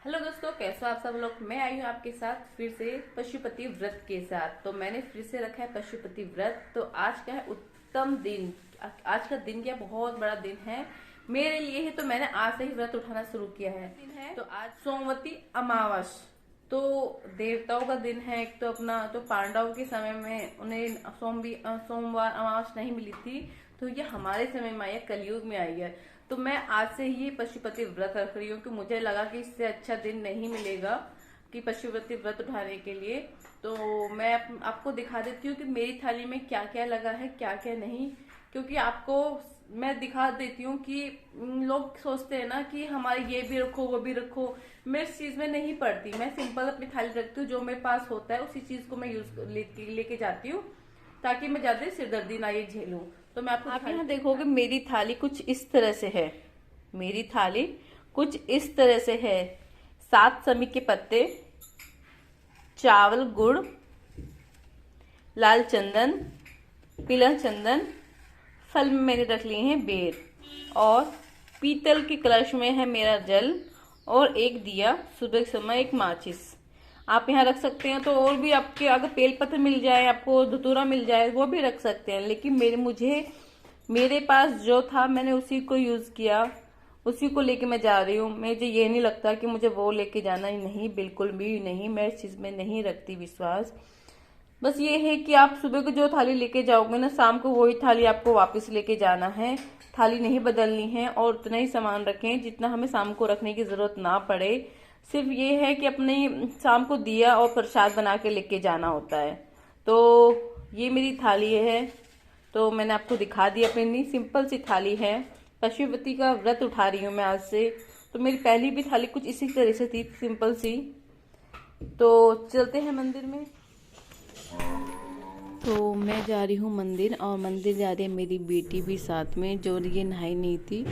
Hello दोस्तों, कैसे हो आप सब लोग। मैं आई हूँ आपके साथ फिर से पशुपति व्रत के साथ। तो मैंने फिर से रखा है पशुपति व्रत। तो आज का है उत्तम दिन। आज का दिन क्या बहुत बड़ा दिन है मेरे लिए है। तो मैंने आज से ही व्रत उठाना शुरू किया है। दिन है तो आज सोमवती अमावस। तो देवताओं का दिन है। एक तो अपना तो पांडवों के समय में उन्हें सोमवार अमावस नहीं मिली थी। तो ये हमारे समय में आई है, कलयुग में आई है। तो मैं आज से ही पशुपति व्रत रख रही हूँ कि मुझे लगा कि इससे अच्छा दिन नहीं मिलेगा कि पशुपति व्रत उठाने के लिए। तो मैं आपको दिखा देती हूँ कि मेरी थाली में क्या क्या लगा है, क्या क्या नहीं। क्योंकि आपको मैं दिखा देती हूँ कि लोग सोचते हैं ना कि हमारे ये भी रखो वो भी रखो। मैं इस चीज में नहीं पड़ती। मैं सिंपल अपनी थाली रखती हूँ, जो मेरे पास होता है उसी चीज को मैं यूज लेके जाती हूँ, ताकि मैं ज्यादा सिरदर्दी ना ये झेलूं। तो मैं आप यहाँ देखोगे मेरी थाली कुछ इस तरह से है। मेरी थाली कुछ इस तरह से है। 7 समी के पत्ते, चावल, गुड़, लाल चंदन, पीला चंदन, फल में मैंने रख लिए हैं बेर, और पीतल के कलश में है मेरा जल, और एक दिया, सुबह के समय एक माचिस। आप यहाँ रख सकते हैं। तो और भी आपके अगर बेलपत्र मिल जाए, आपको धतूरा मिल जाए, वो भी रख सकते हैं। लेकिन मेरे पास जो था मैंने उसी को यूज किया, उसी को लेके मैं जा रही हूँ। मुझे ये नहीं लगता कि मुझे वो लेके जाना ही नहीं, बिल्कुल भी नहीं। मैं इस चीज में नहीं रखती विश्वास। बस ये है कि आप सुबह को जो थाली लेके जाओगे ना, शाम को वही थाली आपको वापस लेके जाना है। थाली नहीं बदलनी है, और उतना ही सामान रखें जितना हमें शाम को रखने की जरूरत ना पड़े। सिर्फ ये है कि अपने शाम को दिया और प्रसाद बना के लेके जाना होता है। तो ये मेरी थाली है। तो मैंने आपको दिखा दी। अपनी सिंपल सी थाली है। पशुपति का व्रत उठा रही हूँ मैं आज से। तो मेरी पहली भी थाली कुछ इसी तरह से थी, सिंपल सी। तो चलते हैं मंदिर में। तो मैं जा रही हूँ मंदिर, और मंदिर जा रही है मेरी बेटी भी साथ में, जो ये नहाई नहीं थी।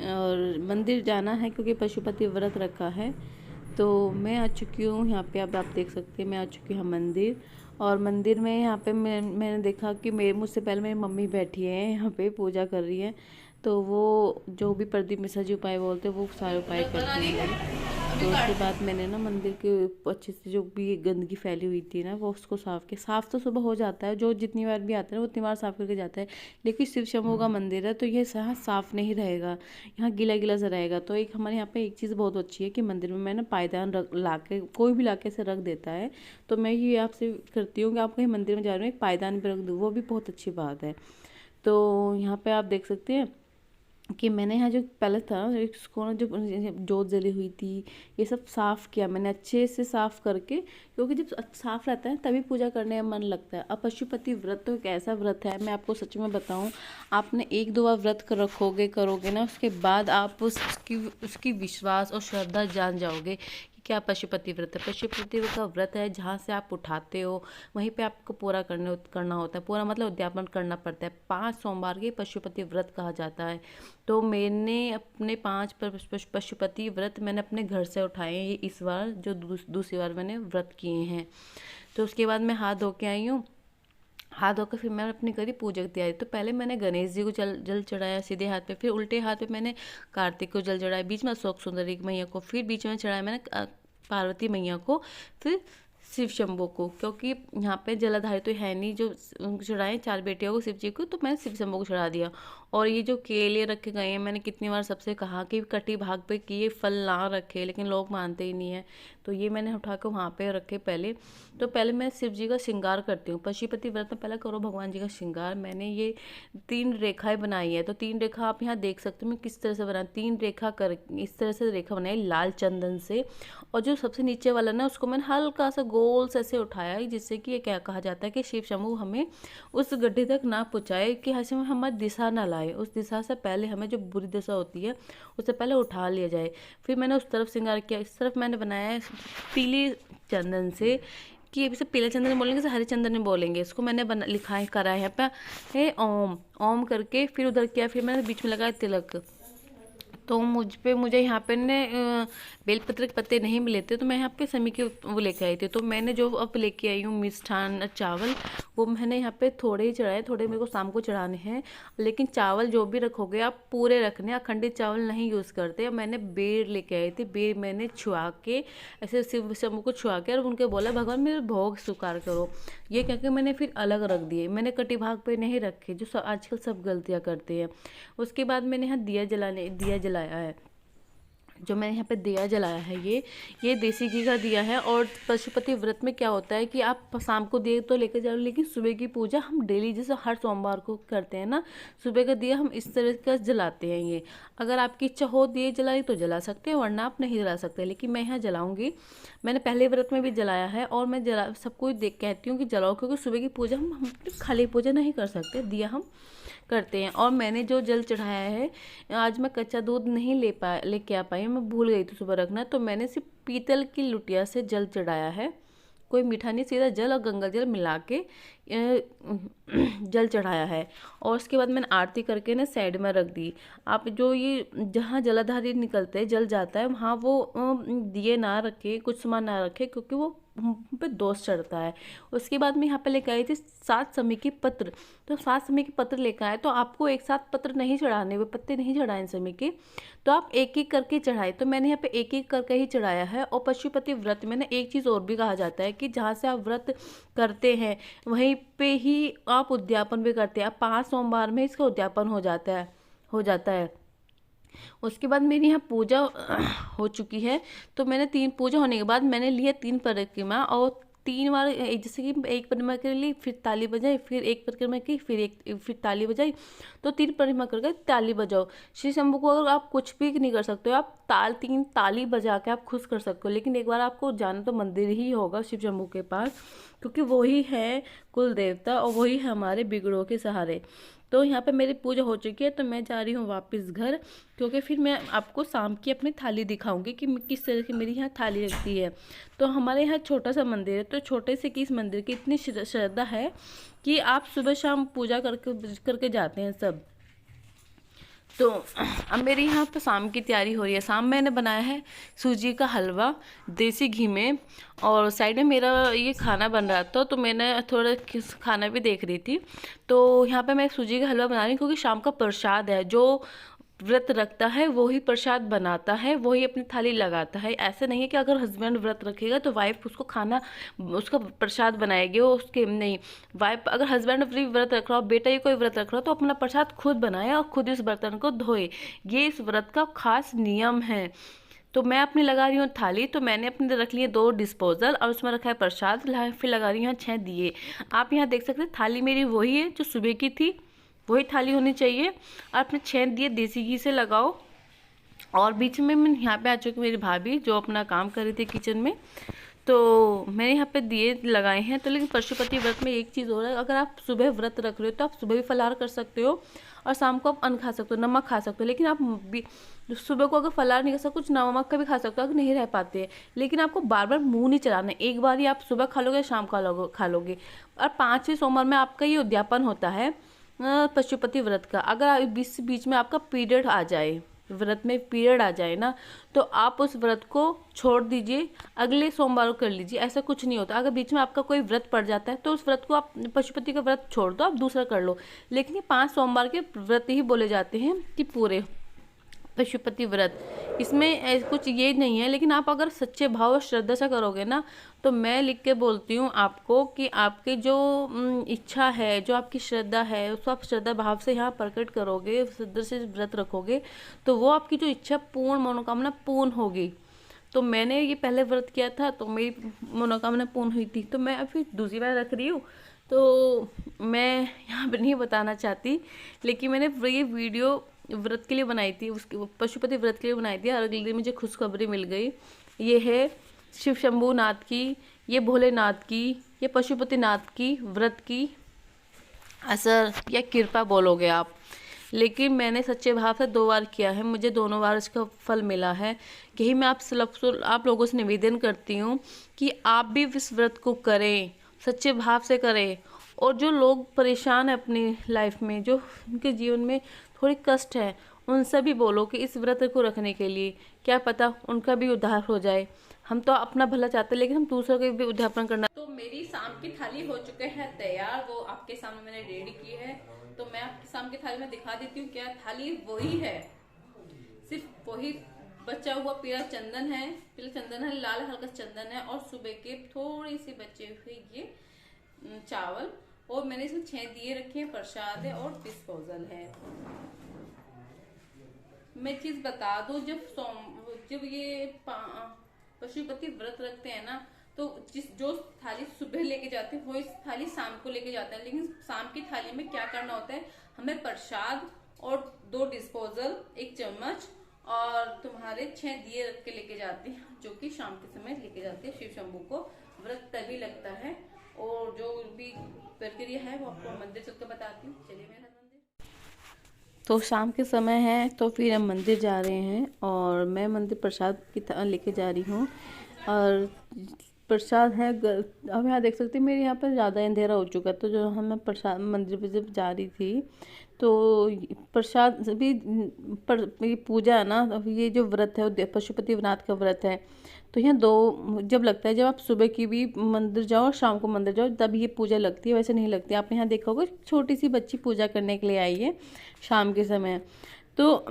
और मंदिर जाना है क्योंकि पशुपति व्रत रखा है। तो मैं आ चुकी हूँ यहाँ पे। अब आप देख सकते हैं मैं आ चुकी हूँ मंदिर। और मंदिर में यहाँ पे मैंने देखा कि मेरे मुझसे पहले मेरी मम्मी बैठी है यहाँ पे, पूजा कर रही है। तो वो जो भी प्रदीप मिश्रा जी उपाय बोलते हैं वो सारे उपाय करती है। तो उसके बाद मैंने ना मंदिर के अच्छे से जो भी गंदगी फैली हुई थी ना, वो उसको साफ तो सुबह हो जाता है। जो जितनी बार भी आता है वो उतनी बार साफ करके जाता है। लेकिन शिव शंभू का मंदिर है तो ये यहाँ साफ नहीं रहेगा, यहाँ गीला गीला सा रहेगा। तो एक हमारे यहाँ पे एक चीज़ बहुत अच्छी है कि मंदिर में मैं ना पायदान रख ला के, कोई भी ला के से रख देता है। तो मैं ये आपसे करती हूँ कि आप कहीं मंदिर में जा रहे हो एक पायदान भी रख दो, वो भी बहुत अच्छी बात है। तो यहाँ पे आप देख सकते हैं कि मैंने यहाँ जो पैलेस था इसको ना, जो जोत जली हुई थी, ये सब साफ़ किया मैंने अच्छे से साफ़ करके। क्योंकि जब साफ़ रहता है तभी पूजा करने में मन लगता है। अब पशुपति व्रत तो एक ऐसा व्रत है, मैं आपको सच में बताऊँ, आपने 1-2 बार व्रत कर रखोगे करोगे ना, उसके बाद आप उसकी विश्वास और श्रद्धा जान जाओगे कि क्या पशुपति व्रत है। पशुपति का व्रत है जहाँ से आप उठाते हो वहीं पे आपको पूरा करना होता है। पूरा मतलब उद्यापन करना पड़ता है। 5 सोमवार के पशुपति व्रत कहा जाता है। तो मैंने अपने 5 पशुपति व्रत मैंने अपने घर से उठाए हैं। ये इस बार जो दूसरी बार मैंने व्रत किए हैं। तो उसके बाद मैं हाथ धो के आई हूँ। हाथ धोकर फिर मैं अपनी करी पूजा की तैयारी। तो पहले मैंने गणेश जी को जल चढ़ाया सीधे हाथ पे, फिर उल्टे हाथ पे मैंने कार्तिक को जल चढ़ाया, बीच में अशोक सुंदरी मैया को, फिर बीच में चढ़ाया मैंने पार्वती मैया को, फिर शिव शंभू को। क्योंकि यहाँ पे जलाधारी तो है नहीं जो चढ़ाए 4 बेटियों को शिव जी को, तो मैंने शिव शंभू को चढ़ा दिया। और ये जो केले रखे गए हैं, मैंने कितनी बार सबसे कहा कि कटी भाग पे कि ये फल ना रखे, लेकिन लोग मानते ही नहीं है। तो ये मैंने उठा के वहाँ पे रखे पहले। तो पहले मैं शिव जी का श्रृंगार करती हूँ। पशुपति व्रत में पहले करो भगवान जी का श्रृंगार। मैंने ये 3 रेखाएं बनाई है। तो 3 रेखा आप यहाँ देख सकते हो मैं किस तरह से बना, 3 रेखा कर इस तरह से रेखा बनाई लाल चंदन से। और जो सबसे नीचे वाला ना, उसको मैंने हल्का सा गोल से ऐसे उठाया, जिससे कि ये क्या कहा जाता है कि शिव शंभू हमें उस गड्ढे तक ना पहुँचाए, कि हमें हमारी दिशा ना लाए। उस दिशा से पहले हमें जो बुरी दिशा होती है उससे पहले उठा लिया जाए। फिर मैंने उस तरफ श्रृंगार किया। इस तरफ मैंने बनाया है पीले चंदन से, कि अभी से पीले चंदन बोलेंगे से हरे चंदन में बोलेंगे। इसको मैंने लिखा है, करा है यहाँ पे ओम ओम करके। फिर उधर किया, फिर मैंने बीच में लगाया तिलक। तो मुझे यहाँ पे ने बेलपत्र के पत्ते नहीं मिले थे, तो मैं यहाँ पे समी के वो लेके आई थी। तो मैंने जो अब लेके आई हूँ मिष्ठान चावल, वो मैंने यहाँ पे थोड़े ही चढ़ाए, थोड़े मेरे को शाम को चढ़ाने हैं। लेकिन चावल जो भी रखोगे आप पूरे रखने, अखंडित चावल नहीं यूज़ करते। मैंने बेर लेके आई थी, बेर मैंने छुआ के ऐसे शिव शंभू को छुआ के और उनके बोला भगवान मेरे भोग स्वीकार करो। ये कहकर मैंने फिर अलग रख दिए, मैंने कटी भाग पे नहीं रखे जो आजकल सब गलतियाँ करते हैं। उसके बाद मैंने यहाँ दिया जलाया है। जो मैंने यहाँ पे दिया जलाया है ये देसी घी का दिया है। और पशुपति व्रत में क्या होता है कि आप शाम को दिए तो लेकर जाओ, लेकिन सुबह की पूजा हम डेली जैसे हर सोमवार को करते हैं ना, सुबह का दिया हम इस तरह का जलाते हैं। ये अगर आपकी इच्छा हो दिए जलाई तो जला सकते हैं, वरना आप नहीं जला सकते। लेकिन मैं यहाँ जलाऊंगी, मैंने पहले व्रत में भी जलाया है और मैं सबको देख कहती हूँ कि जलाओ, क्योंकि सुबह की पूजा हम खाली पूजा नहीं कर सकते, दिया हम करते हैं। और मैंने जो जल चढ़ाया है, आज मैं कच्चा दूध नहीं लेके आ पाई, मैं भूल गई थी सुबह रखना, तो मैंने सिर्फ पीतल की लुटिया से जल चढ़ाया है। कोई मीठा नहीं, सीधा जल और गंगा जल मिला के जल चढ़ाया है। और उसके बाद मैंने आरती करके ना साइड में रख दी। आप जो ये जहाँ जलाधारी निकलते हैं जल जाता है, वहाँ वो दिए ना रखे, कुछ सामान ना रखे, क्योंकि वो पे दोष चढ़ता है। उसके बाद मैं यहाँ पे लेकर आई थी 7 समी के पत्र। तो 7 समी के पत्र लेकर आए, तो आपको एक साथ पत्र नहीं चढ़ाने, वे पत्ते नहीं चढ़ाए समी के, तो आप एक एक करके चढ़ाए। तो मैंने यहाँ पे एक एक करके ही चढ़ाया है। और पशुपति व्रत में ना एक चीज़ और भी कहा जाता है कि जहाँ से आप व्रत करते हैं वहीं पे ही आप उद्यापन भी करते हैं। आप 5 सोमवार में इसका उद्यापन हो जाता है। उसके बाद मेरी यहाँ पूजा हो चुकी है। तो मैंने 3 पूजा होने के बाद मैंने लिया 3 परिक्रमा, और 3 बार जैसे कि एक परिक्रमा के लिए फिर ताली बजाई, फिर एक परिक्रमा की, फिर ताली बजाई, तो 3 परिक्रमा करके ताली बजाओ। श्री शंभू को अगर आप कुछ भी नहीं कर सकते हो, आप 3 ताली बजा के आप खुश कर सकते हो। लेकिन एक बार आपको जाना तो मंदिर ही होगा शिव शंभू के पास, क्योंकि वही है कुल देवता और वही है हमारे बिगड़ों के सहारे। तो यहाँ पे मेरी पूजा हो चुकी है, तो मैं जा रही हूँ वापस घर, क्योंकि फिर मैं आपको शाम की अपनी थाली दिखाऊंगी कि किस तरह की मेरी यहाँ थाली रखती है। तो हमारे यहाँ छोटा सा मंदिर है, तो छोटे से कि इस मंदिर की इतनी श्रद्धा है कि आप सुबह शाम पूजा करके जाते हैं सब। तो अब मेरी यहाँ पे शाम की तैयारी हो रही है। शाम मैंने बनाया है सूजी का हलवा देसी घी में, और साइड में मेरा ये खाना बन रहा था, तो मैंने थोड़ा खाना भी देख रही थी। तो यहाँ पे मैं सूजी का हलवा बना रही हूँ, क्योंकि शाम का प्रसाद है। जो व्रत रखता है वही प्रसाद बनाता है, वही अपनी थाली लगाता है। ऐसे नहीं है कि अगर हस्बैंड व्रत रखेगा तो वाइफ उसको खाना, उसका प्रसाद बनाएगी, वो उसके नहीं। वाइफ अगर हस्बैंड फ्री व्रत रख रहा हो, बेटा ही कोई व्रत रख रहा हो, तो अपना प्रसाद खुद बनाए और खुद इस बर्तन को धोए। ये इस व्रत का खास नियम है। तो मैं अपनी लगा रही हूँ थाली, तो मैंने अपने रख लिए 2 डिस्पोजल और उसमें रखा है प्रसाद, फिर लगा रही हूँ 6 दिए। आप यहाँ देख सकते हैं थाली मेरी वही है जो सुबह की थी, वही थाली होनी चाहिए। और अपने 6 दिए देसी घी से लगाओ। और बीच में मैं यहाँ पे आ चुकी मेरी भाभी जो अपना काम कर रही थी किचन में, तो मैंने यहाँ पे दिए लगाए हैं। तो लेकिन पशुपति व्रत में एक चीज़ हो रहा है, अगर आप सुबह व्रत रख रहे हो तो आप सुबह भी फलाहार कर सकते हो और शाम को आप अन्न खा सकते हो, नमक खा सकते हो। लेकिन आप सुबह को अगर फलाहार नहीं कर सकते, कुछ नमक का भी खा सकते हो अगर नहीं रह पाते हैं। लेकिन आपको बार बार मुंह नहीं चलाना, एक बार ही आप सुबह खा लोगे, शाम खा लोगे। और 5वें सोमवार में आपका ये उद्यापन होता है पशुपति व्रत का। अगर बीच में आपका पीरियड आ जाए, व्रत में पीरियड आ जाए ना, तो आप उस व्रत को छोड़ दीजिए, अगले सोमवार को कर लीजिए। ऐसा कुछ नहीं होता। अगर बीच में आपका कोई व्रत पड़ जाता है तो उस व्रत को आप पशुपति का व्रत छोड़ दो, आप दूसरा कर लो। लेकिन ये 5 सोमवार के व्रत ही बोले जाते हैं कि पूरे पशुपति व्रत, इसमें कुछ ये नहीं है। लेकिन आप अगर सच्चे भाव और श्रद्धा से करोगे ना, तो मैं लिख के बोलती हूँ आपको कि आपकी जो इच्छा है, जो आपकी श्रद्धा है, उसको आप श्रद्धा भाव से यहाँ प्रकट करोगे, श्रद्धा से व्रत रखोगे, तो वो आपकी जो इच्छा पूर्ण मनोकामना पूर्ण होगी। तो मैंने ये पहले व्रत किया था तो मेरी मनोकामना पूर्ण हुई थी, तो मैं अभी दूसरी बार रख रही हूँ। तो मैं यहाँ पर नहीं बताना चाहती, लेकिन मैंने ये वीडियो व्रत के लिए बनाई थी, उसके पशुपति व्रत के लिए बनाई थी, और अगले दिन मुझे खुशखबरी मिल गई। ये है शिव शंभू नाथ की, ये भोलेनाथ की, ये पशुपति नाथ की व्रत की असर या कृपा बोलोगे आप। लेकिन मैंने सच्चे भाव से 2 बार किया है, मुझे दोनों बार इसका फल मिला है। यही मैं आप लोगों से निवेदन करती हूँ कि आप भी इस व्रत को करें, सच्चे भाव से करें। और जो लोग परेशान हैं अपनी लाइफ में, जो उनके जीवन में थोड़ी कष्ट है, उनसे भी बोलो कि इस व्रत को रखने के लिए क्या पता उनका भी उद्धार हो जाए। हम तो अपना भला चाहते हैं, लेकिन हम दूसरों के भी उद्धापन करना। तो मेरी शाम की थाली हो चुके हैं तैयार, वो आपके सामने मैंने रेडी की है। तो मैं आपकी शाम की थाली में दिखा देती हूँ। क्या थाली वही है, सिर्फ वही बचा हुआ पीला चंदन है, लाल हल्का चंदन है, और सुबह के थोड़ी सी बचे हुए ये चावल, और मैंने इसमें 6 दिए रखे हैं, प्रसाद है और डिस्पोजल है। मैं चीज बता दूं, जब ये पशुपति व्रत रखते हैं ना, तो जो थाली सुबह लेके जाते हैं वो इस थाली शाम को लेके जाते हैं। लेकिन शाम की थाली में क्या करना होता है, हमें प्रसाद और 2 डिस्पोजल, 1 चम्मच और तुम्हारे 6 दिए रख के लेके जाते हैं, जो कि शाम के समय लेके जाते हैं। शिव शंभू को व्रत तभी लगता है, और जो भी प्रक्रिया है वो आपको मंदिर चल के बताती हूँ। चलिए मेरा मंदिर। तो शाम के समय है, तो फिर हम मंदिर जा रहे हैं, और मैं मंदिर प्रसाद की लेके जा रही हूँ। और प्रसाद है, अब यहाँ देख सकते हैं मेरे यहाँ पर ज़्यादा अंधेरा हो चुका है। तो जो हम प्रसाद मंदिर पे जब जा रही थी, तो प्रसाद भी ये पूजा है ना, ये जो व्रत है वो पशुपति व्रत का व्रत है। तो यहाँ 2 जब लगता है, जब आप सुबह की भी मंदिर जाओ और शाम को मंदिर जाओ तब ये पूजा लगती है, वैसे नहीं लगती। आपने यहाँ देखा होगा छोटी सी बच्ची पूजा करने के लिए आई है शाम के समय। तो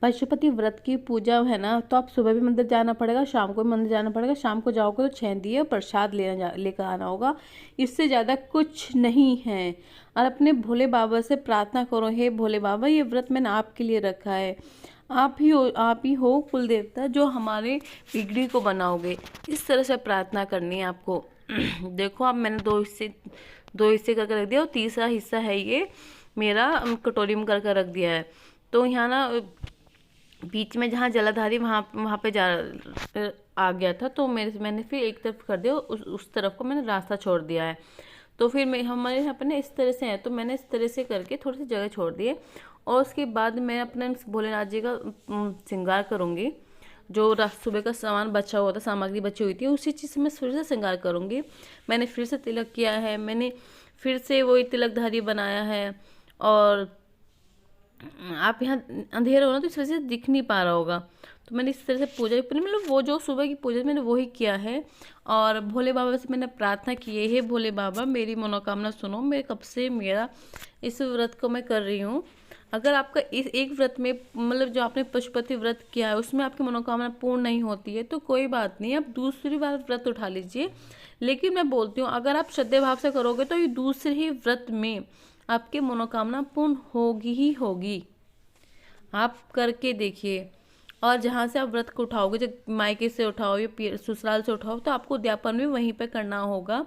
पशुपति व्रत की पूजा है ना, तो आप सुबह भी मंदिर जाना पड़ेगा, शाम को भी मंदिर जाना पड़ेगा। शाम को जाओगे तो 6 दिए प्रसाद लेकर आना होगा, इससे ज़्यादा कुछ नहीं है। और अपने भोले बाबा से प्रार्थना करो, हे भोले बाबा ये व्रत मैंने आपके लिए रखा है, आप ही हो कुल देवता जो हमारे बिगड़ी को बनाओगे। इस तरह से प्रार्थना करनी है आपको। देखो अब मैंने 2 हिस्से करके रख दिया, और तीसरा हिस्सा है ये मेरा कटोरी में करके रख दिया है। तो यहाँ ना बीच में जहाँ जलाधारी वहाँ पे आ गया था, तो मैंने फिर एक तरफ कर दिया, उस तरफ को मैंने रास्ता छोड़ दिया है। तो फिर हमारे यहाँ पे ना इस तरह से है, तो मैंने इस तरह से करके थोड़ी सी जगह छोड़ दिए, और उसके बाद मैं अपने भोलेनाथ जी का श्रृंगार करूँगी। जो सुबह का सामान बचा हुआ था, सामग्री बची हुई थी, उसी चीज़ से मैं फिर से श्रृंगार करूँगी। मैंने फिर से तिलक किया है, मैंने फिर से वही तिलकधारी बनाया है। और आप यहाँ अंधेरा हो ना, तो इस वजह से दिख नहीं पा रहा होगा। तो मैंने इस तरह से पूजा मतलब वो जो सुबह की पूजा मैंने वही किया है। और भोले बाबा से मैंने प्रार्थना की है, हे भोले बाबा मेरी मनोकामना सुनो, मेरे कब से मेरा इस व्रत को मैं कर रही हूँ। अगर आपका इस एक व्रत में मतलब जो आपने पशुपति व्रत किया है उसमें आपकी मनोकामना पूर्ण नहीं होती है, तो कोई बात नहीं, आप दूसरी बार व्रत उठा लीजिए। लेकिन मैं बोलती हूँ अगर आप श्रद्धे भाव से करोगे तो ये दूसरे ही व्रत में आपकी मनोकामना पूर्ण होगी ही होगी। आप करके देखिए। और जहाँ से आप व्रत को उठाओगे, जब मायके से उठाओ या ससुराल से उठाओ, तो आपको उद्यापन भी वहीं पे करना होगा।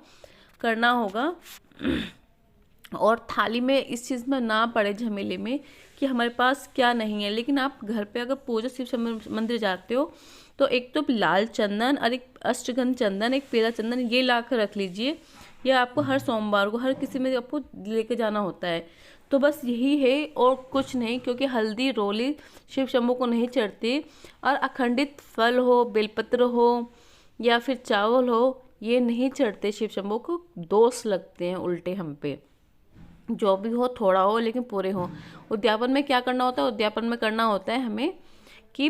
और थाली में इस चीज़ में ना पड़े झमेले में कि हमारे पास क्या नहीं है। लेकिन आप घर पे अगर पूजा शिव मंदिर जाते हो तो एक तो लाल चंदन और एक अष्टगंध चंदन, एक पीला चंदन, ये ला कर रख लीजिए। ये आपको हर सोमवार को हर किसी में आपको लेके जाना होता है। तो बस यही है और कुछ नहीं, क्योंकि हल्दी रोली शिव शंभू को नहीं चढ़ती। और अखंडित फल हो, बेलपत्र हो या फिर चावल हो, ये नहीं चढ़ते शिव शंभू को, दोष लगते हैं उल्टे हम पे। जो भी हो थोड़ा हो लेकिन पूरे हो। उद्यापन में क्या करना होता है, उद्यापन में करना होता है हमें कि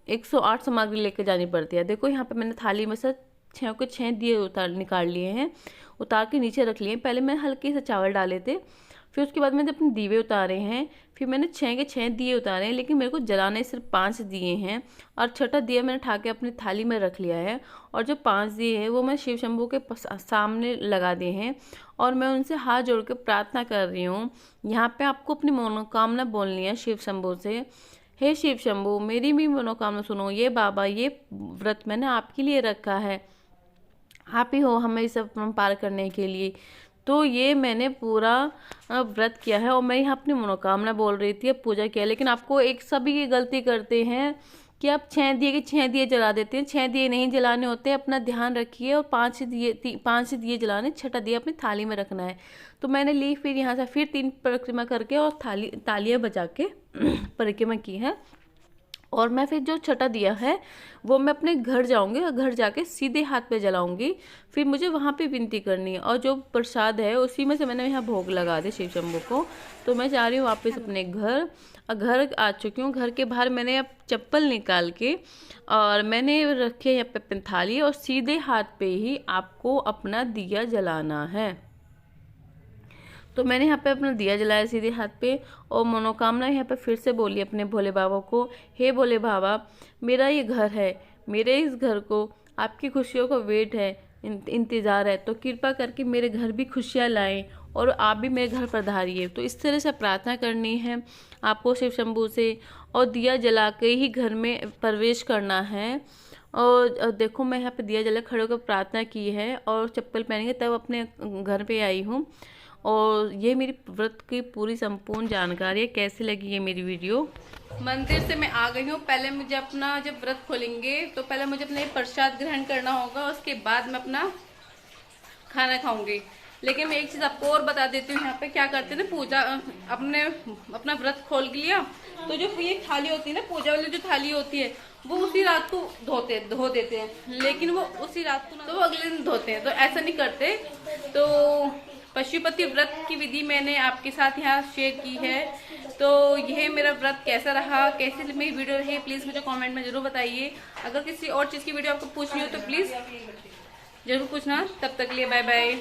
108 सामग्री लेके जानी पड़ती है। देखो यहाँ पे मैंने थाली में से 6 के 6 दिए निकाल लिए हैं, उतार के नीचे रख लिए। पहले मैंने हल्के से चावल डाले थे, फिर उसके बाद मैंने अपने दीवे उतारे हैं, फिर मैंने 6 के 6 दिए उतारे हैं। लेकिन मेरे को जलाने सिर्फ 5 दिए हैं, और छठा दिया मैंने उठा के अपनी थाली में रख लिया है। और जो 5 दिए हैं वो मैं शिव शंभू के सामने लगा दिए हैं, और मैं उनसे हाथ जोड़ के प्रार्थना कर रही हूँ। यहाँ पे आपको अपनी मनोकामना बोलनी है शिव शंभू से, हे शिव शंभू मेरी भी मनोकामना सुनो, ये बाबा ये व्रत मैंने आपके लिए रखा है, आप ही हो हमें सब पार करने के लिए। तो ये मैंने पूरा व्रत किया है, और मैं यहाँ अपनी मनोकामना बोल रही थी, अब पूजा किया। लेकिन आपको एक सभी ये गलती करते हैं कि आप 6 दिए के 6 दिए जला देते हैं। 6 दिए नहीं जलाने होते, अपना ध्यान रखिए। और 5 दिए जलाने, छठा दिया अपनी थाली में रखना है। तो मैंने ली, फिर यहाँ से फिर 3 परिक्रमा करके और तालियाँ बजा के परिक्रमा की है। और मैं फिर जो छठा दिया है वो मैं अपने घर जाऊंगी और घर जाके सीधे हाथ पे जलाऊंगी। फिर मुझे वहाँ पे विनती करनी है और जो प्रसाद है उसी में से मैंने यहाँ भोग लगा दिया शिव शंभू को। तो मैं जा रही हूँ वापस अपने घर। और घर आ चुकी हूँ। घर के बाहर मैंने अब चप्पल निकाल के और मैंने रखे यहाँ पे थाली और सीधे हाथ पे ही आपको अपना दिया जलाना है। तो मैंने यहाँ पे अपना दिया जलाया सीधे हाथ पे और मनोकामना यहाँ पे फिर से बोली अपने भोले बाबा को, हे भोले बाबा, मेरा ये घर है, मेरे इस घर को आपकी खुशियों का वेट है, इंतज़ार है, तो कृपा करके मेरे घर भी खुशियाँ लाएं और आप भी मेरे घर पधारिए। तो इस तरह से प्रार्थना करनी है आपको शिव शंभू से और दिया जला के ही घर में प्रवेश करना है। और देखो मैं यहाँ पे दिया जला खड़े होकर प्रार्थना की है और चप्पल पहन के तब अपने घर पे आई हूँ। और ये मेरी व्रत की पूरी संपूर्ण जानकारी है। कैसी लगी ये मेरी वीडियो। मंदिर से मैं आ गई हूँ। पहले मुझे अपना जब व्रत खोलेंगे तो पहले मुझे अपना प्रसाद ग्रहण करना होगा, उसके बाद मैं अपना खाना खाऊंगी। लेकिन मैं एक चीज़ आपको और बता देती हूँ, यहाँ पे क्या करते हैं ना, पूजा अपना व्रत खोल लिया तो जो ये थाली होती है ना, पूजा वाली जो थाली होती है वो उसी रात को धो देते हैं। लेकिन वो उसी रात को तो वो अगले दिन धोते हैं, तो ऐसा नहीं करते। तो पशुपति व्रत की विधि मैंने आपके साथ यहाँ शेयर की है। तो यह मेरा व्रत कैसा रहा, कैसी मेरी वीडियो रही, प्लीज़ मुझे कमेंट में ज़रूर बताइए। अगर किसी और चीज़ की वीडियो आपको पूछनी हो तो प्लीज़ ज़रूर पूछना। तब तक के लिए बाय बाय।